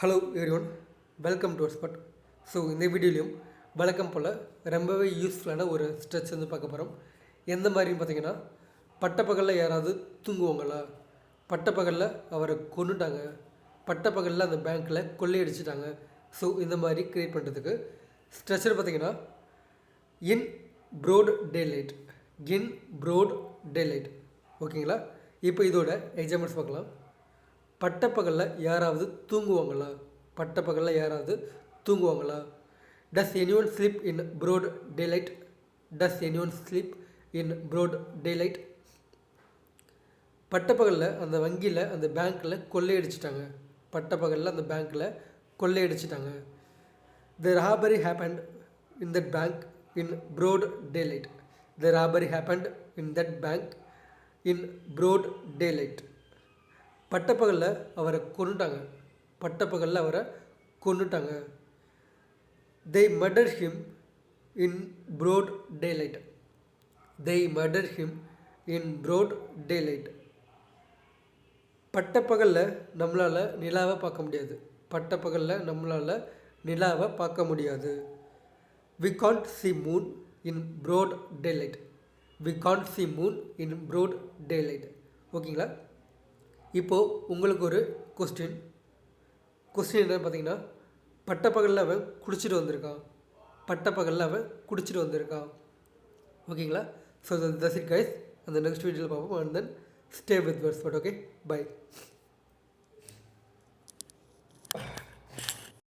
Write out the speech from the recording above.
Hello everyone, welcome to spot. So இந்த வீடியோலையும் வழக்கம் போல் ரொம்பவே யூஸ்ஃபுல்லான ஒரு ஸ்ட்ரெச் வந்து பார்க்க போகிறோம். எந்த மாதிரின்னு பார்த்தீங்கன்னா, பட்டப்பகலில் யாராவது தூங்குவாங்களா, பட்டப்பகலில் அவரை கொன்னுட்டாங்க, பட்டப்பகலில் அந்த பேங்க்கில் கொள்ளையடிச்சிட்டாங்க. ஸோ இந்த மாதிரி க்ரியேட் பண்ணுறதுக்கு ஸ்ட்ரெச்சர் பார்த்தீங்கன்னா இன் ப்ரோட் டே லைட், இன் ப்ரோட் டே லைட். ஓகேங்களா? இப்போ இதோட எக்ஸாம்பிள்ஸ் பார்க்கலாம். பட்டப்பகலில் யாராவது தூங்குவாங்களா, பட்டப்பகலில் யாராவது தூங்குவாங்களா? Does anyone sleep in broad daylight, does anyone sleep in broad daylight. பட்டப்பகலில் அந்த வங்கியில் அந்த பேங்க்கில் கொள்ளையடிச்சிட்டாங்க, பட்டப்பகலில் அந்த பேங்க்கில் கொள்ளையடிச்சிட்டாங்க. The robbery happened in that bank in broad daylight, the robbery happened in that bank in broad daylight. பட்டப்பகலில் அவரை கொன்னுட்டாங்க, பட்டப்பகலில் அவரை கொன்னுட்டாங்க. they murdered him in broad daylight, they murdered him in broad daylight. பட்டப்பகலில் நம்மளால் நிலாவை பார்க்க முடியாது, பட்டப்பகலில் நம்மளால் நிலாவை பார்க்க முடியாது. we can't see moon in broad daylight, we can't see moon in broad daylight. ஓகேங்களா? இப்போது உங்களுக்கு ஒரு கொஸ்டின் என்ன பார்த்தீங்கன்னா, பட்டப்பகலில் அவன் குடிச்சிட்டு வந்திருக்கான், பட்டப்பகலில் அவன் குடிச்சிட்டு வந்திருக்கான். ஓகேங்களா? So that's it guys. அந்த நெக்ஸ்ட் வீடியோவில் பார்ப்போம். And then stay with us. But okay, by.